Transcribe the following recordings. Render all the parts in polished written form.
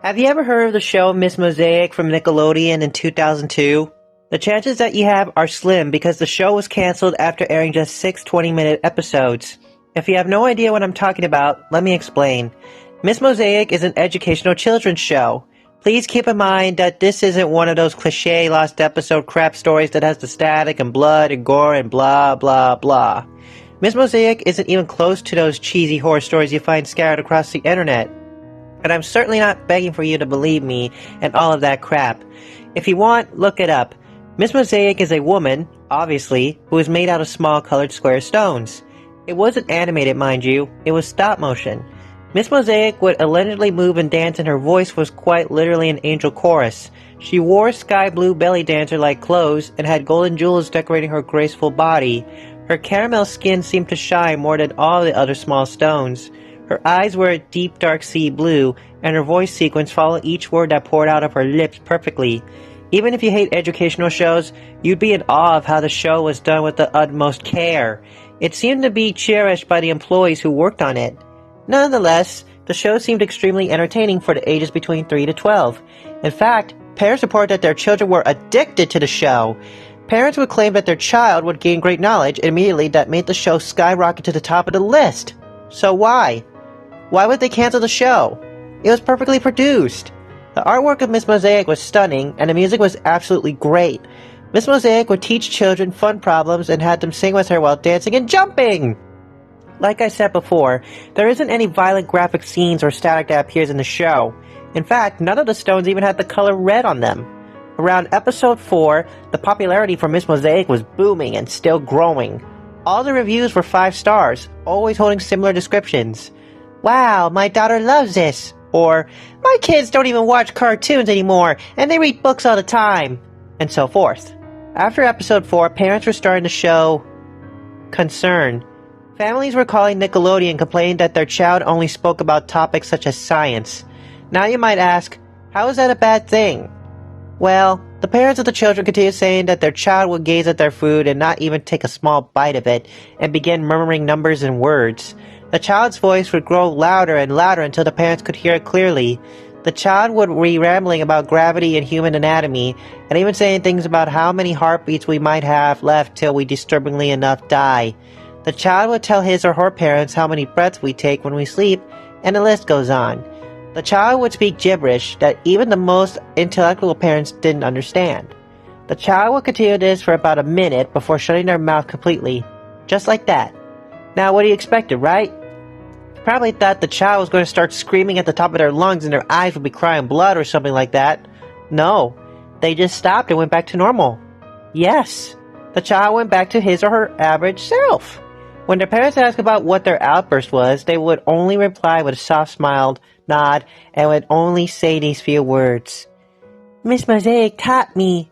Have you ever heard of the show Miss Mosaic from Nickelodeon in 2002? The chances that you have are slim because the show was canceled after airing just 6 20-minute episodes. If you have no idea what I'm talking about, let me explain. Miss Mosaic is an educational children's show. Please keep in mind that this isn't one of those cliché lost episode crap stories that has the static and blood and gore and blah blah blah. Miss Mosaic isn't even close to those cheesy horror stories you find scattered across the internet. And I'm certainly not begging for you to believe me and all of that crap. If you want, look it up. Miss Mosaic is a woman, obviously, who is made out of small colored square stones. It wasn't animated, mind you. It was stop motion. Miss Mosaic would allegedly move and dance, and her voice was quite literally an angel chorus. She wore sky blue belly dancer-like clothes and had golden jewels decorating her graceful body. Her caramel skin seemed to shine more than all the other small stones. Her eyes were a deep dark sea blue, and her voice sequence followed each word that poured out of her lips perfectly. Even if you hate educational shows, you'd be in awe of how the show was done with the utmost care. It seemed to be cherished by the employees who worked on it. Nonetheless, the show seemed extremely entertaining for the ages between 3 to 12. In fact, parents reported that their children were addicted to the show. Parents would claim that their child would gain great knowledge immediately that made the show skyrocket to the top of the list. So why? Why would they cancel the show? It was perfectly produced. The artwork of Miss Mosaic was stunning, and the music was absolutely great. Miss Mosaic would teach children fun problems and had them sing with her while dancing and jumping! Like I said before, there isn't any violent graphic scenes or static that appears in the show. In fact, none of the stones even had the color red on them. Around episode 4, the popularity for Miss Mosaic was booming and still growing. All the reviews were 5 stars, always holding similar descriptions. Wow, my daughter loves this. Or, my kids don't even watch cartoons anymore, and they read books all the time. And so forth. After episode 4, parents were starting to show concern. Families were calling Nickelodeon complaining that their child only spoke about topics such as science. Now you might ask, how is that a bad thing? Well, the parents of the children continued saying that their child would gaze at their food and not even take a small bite of it, and begin murmuring numbers and words. The child's voice would grow louder and louder until the parents could hear it clearly. The child would be rambling about gravity and human anatomy, and even saying things about how many heartbeats we might have left till we disturbingly enough die. The child would tell his or her parents how many breaths we take when we sleep, and the list goes on. The child would speak gibberish that even the most intellectual parents didn't understand. The child would continue this for about a minute before shutting their mouth completely. Just like that. Now what do you expect, right? Probably thought the child was going to start screaming at the top of their lungs and their eyes would be crying blood or something like that. No, they just stopped and went back to normal. Yes, the child went back to his or her average self. When their parents asked about what their outburst was, they would only reply with a soft smiled nod and would only say these few words. Miss Mosaic taught me.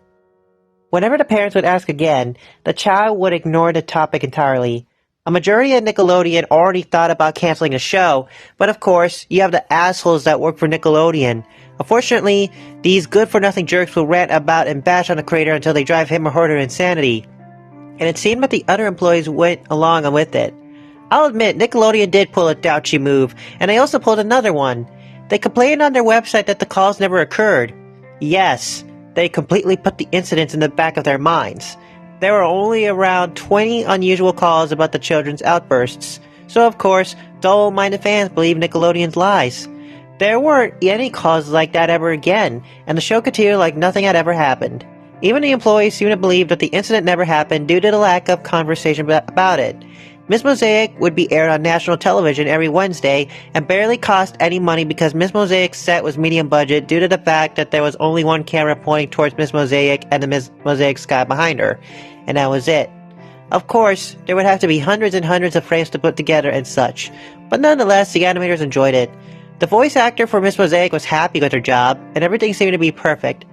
Whenever the parents would ask again, the child would ignore the topic entirely. A majority of Nickelodeon already thought about canceling the show, but of course, you have the assholes that work for Nickelodeon. Unfortunately, these good-for-nothing jerks will rant about and bash on the creator until they drive him or her to insanity. And it seemed that the other employees went along with it. I'll admit, Nickelodeon did pull a douchey move, and they also pulled another one. They complained on their website that the calls never occurred. Yes, they completely put the incidents in the back of their minds. There were only around 20 unusual calls about the children's outbursts, so of course, dull-minded fans believed Nickelodeon's lies. There weren't any calls like that ever again, and the show continued like nothing had ever happened. Even the employees seemed to believe that the incident never happened due to the lack of conversation about it. Miss Mosaic would be aired on national television every Wednesday and barely cost any money because Miss Mosaic's set was medium budget due to the fact that there was only one camera pointing towards Miss Mosaic and the Miss Mosaic sky behind her. And that was it. Of course, there would have to be hundreds and hundreds of frames to put together and such, but nonetheless, the animators enjoyed it. The voice actor for Miss Mosaic was happy with her job, and everything seemed to be perfect.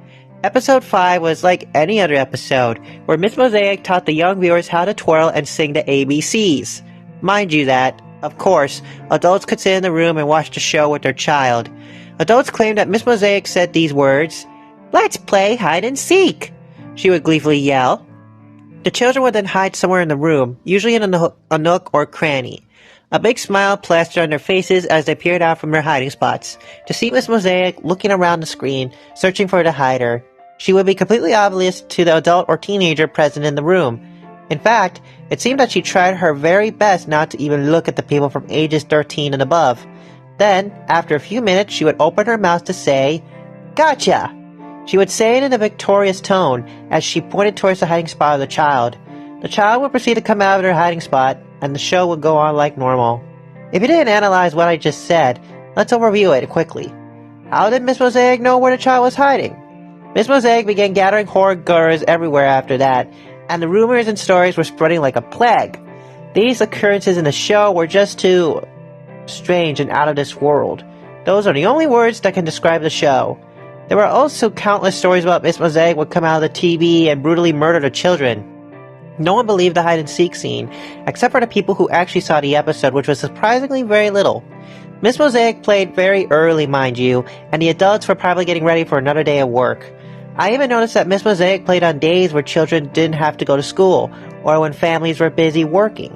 Episode 5 was like any other episode, where Miss Mosaic taught the young viewers how to twirl and sing the ABCs. Mind you that, of course, adults could sit in the room and watch the show with their child. Adults claimed that Miss Mosaic said these words, "Let's play hide and seek," she would gleefully yell. The children would then hide somewhere in the room, usually in a nook or cranny. A big smile plastered on their faces as they peered out from their hiding spots to see Miss Mosaic looking around the screen, searching for the hider. She would be completely obvious to the adult or teenager present in the room. In fact, it seemed that she tried her very best not to even look at the people from ages 13 and above. Then, after a few minutes, she would open her mouth to say, "Gotcha!" She would say it in a victorious tone as she pointed towards the hiding spot of the child. The child would proceed to come out of their hiding spot, and the show would go on like normal. If you didn't analyze what I just said, let's overview it quickly. How did Miss Mosaic know where the child was hiding? Miss Mosaic began gathering horror gurus everywhere after that, and the rumors and stories were spreading like a plague. These occurrences in the show were just too strange and out of this world. Those are the only words that can describe the show. There were also countless stories about Miss Mosaic would come out of the TV and brutally murder the children. No one believed the hide-and-seek scene, except for the people who actually saw the episode, which was surprisingly very little. Miss Mosaic played very early, mind you, and the adults were probably getting ready for another day of work. I even noticed that Miss Mosaic played on days where children didn't have to go to school, or when families were busy working.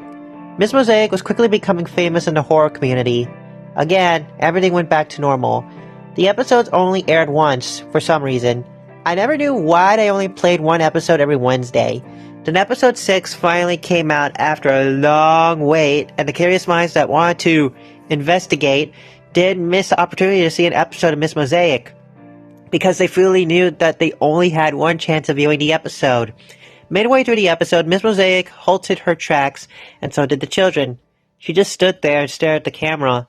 Miss Mosaic was quickly becoming famous in the horror community. Again, everything went back to normal. The episodes only aired once, for some reason. I never knew why they only played one episode every Wednesday. Then episode 6 finally came out after a long wait, and the curious minds that wanted to investigate did miss the opportunity to see an episode of Miss Mosaic, because they fully knew that they only had one chance of viewing the episode. Midway through the episode, Miss Mosaic halted her tracks, and so did the children. She just stood there and stared at the camera.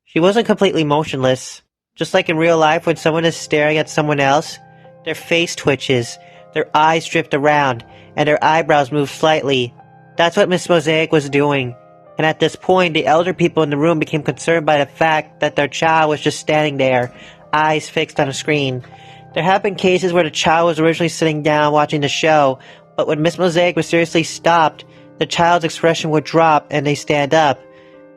She wasn't completely motionless. Just like in real life, when someone is staring at someone else, their face twitches, their eyes drift around, and their eyebrows move slightly. That's what Miss Mosaic was doing. And at this point, the elder people in the room became concerned by the fact that their child was just standing there, eyes fixed on a screen. There have been cases where the child was originally sitting down watching the show, but when Miss Mosaic mysteriously stopped, the child's expression would drop and they stand up.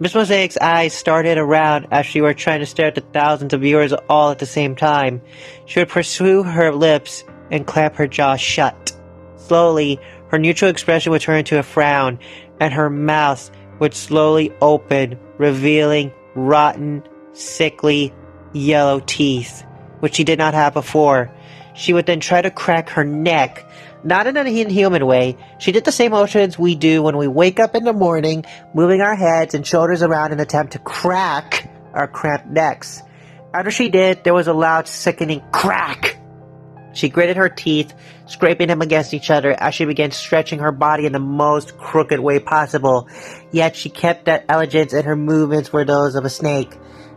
Miss Mosaic's eyes started around as she were trying to stare at the thousands of viewers all at the same time. She would pursue her lips and clamp her jaw shut. Slowly, her neutral expression would turn into a frown, and her mouth would slowly open, revealing rotten, sickly, yellow teeth, which she did not have before. She would then try to crack her neck, not in an inhuman way. She did the same motions we do when we wake up in the morning, moving our heads and shoulders around in an attempt to crack our cramped necks. After she did, there was a loud, sickening crack. She gritted her teeth, scraping them against each other as she began stretching her body in the most crooked way possible. Yet she kept that elegance, and her movements were those of a snake.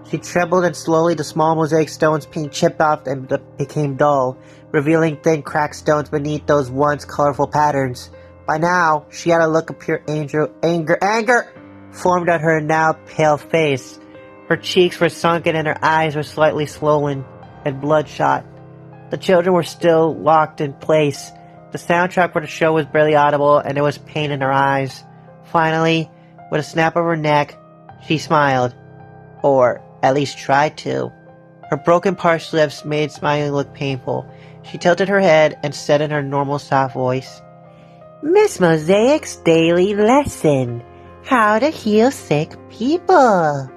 She trembled, and slowly the small mosaic stones being chipped off and became dull, revealing thin cracked stones beneath those once colorful patterns. By now, she had a look of pure anger formed on her now pale face. Her cheeks were sunken and her eyes were slightly swollen and bloodshot. The children were still locked in place. The soundtrack for the show was barely audible, and there was pain in her eyes. Finally, with a snap of her neck, she smiled. Or at least tried to. Her broken parched lips made smiling look painful. She tilted her head and said in her normal soft voice, "Miss Mosaic's daily lesson. How to heal sick people,"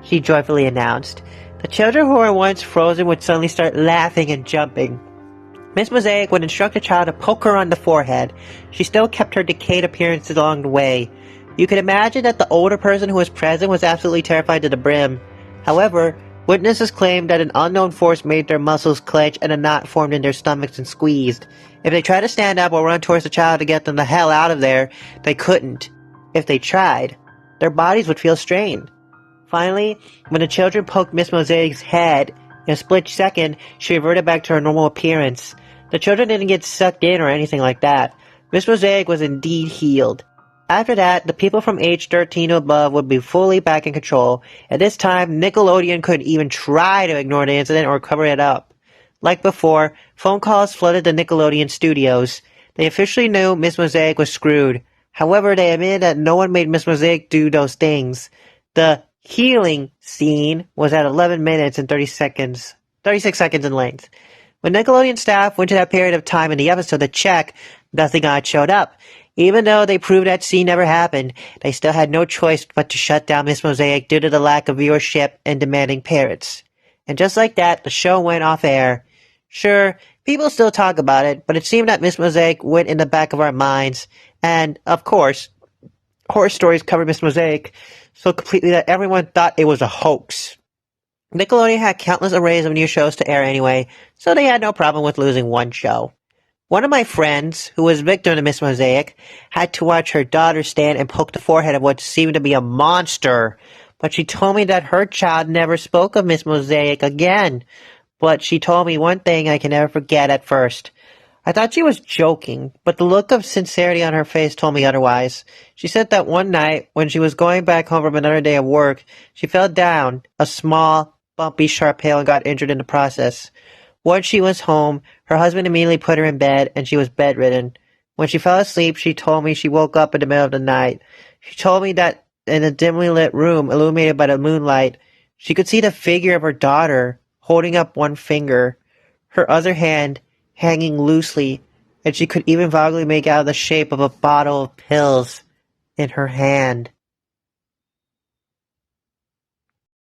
she joyfully announced. The children who were once frozen would suddenly start laughing and jumping. Miss Mosaic would instruct the child to poke her on the forehead. She still kept her decayed appearance along the way. You could imagine that the older person who was present was absolutely terrified to the brim. However, witnesses claimed that an unknown force made their muscles clench and a knot formed in their stomachs and squeezed. If they tried to stand up or run towards the child to get them the hell out of there, they couldn't. If they tried, their bodies would feel strained. Finally, when the children poked Miss Mosaic's head, in a split second, she reverted back to her normal appearance. The children didn't get sucked in or anything like that. Miss Mosaic was indeed healed. After that, the people from age 13 or above would be fully back in control. At this time, Nickelodeon couldn't even try to ignore the incident or cover it up. Like before, phone calls flooded the Nickelodeon studios. They officially knew Miss Mosaic was screwed. However, they admitted that no one made Miss Mosaic do those things. The healing scene was at 11 minutes and 36 seconds in length. When Nickelodeon staff went to that period of time in the episode to check, nothing odd showed up. Even though they proved that scene never happened, they still had no choice but to shut down Miss Mosaic due to the lack of viewership and demanding parents. And just like that, the show went off air. Sure, people still talk about it, but it seemed that Miss Mosaic went in the back of our minds. And, of course, horror stories covered Miss Mosaic so completely that everyone thought it was a hoax. Nickelodeon had countless arrays of new shows to air anyway, so they had no problem with losing one show. One of my friends, who was victim to Miss Mosaic, had to watch her daughter stand and poke the forehead of what seemed to be a monster. But she told me that her child never spoke of Miss Mosaic again. But she told me one thing I can never forget at first. I thought she was joking, but the look of sincerity on her face told me otherwise. She said that one night, when she was going back home from another day of work, she fell down a small, bumpy, sharp hill and got injured in the process. Once she was home, her husband immediately put her in bed, and she was bedridden. When she fell asleep, she told me she woke up in the middle of the night. She told me that in a dimly lit room, illuminated by the moonlight, she could see the figure of her daughter, holding up one finger, her other hand hanging loosely, and she could even vaguely make out the shape of a bottle of pills in her hand.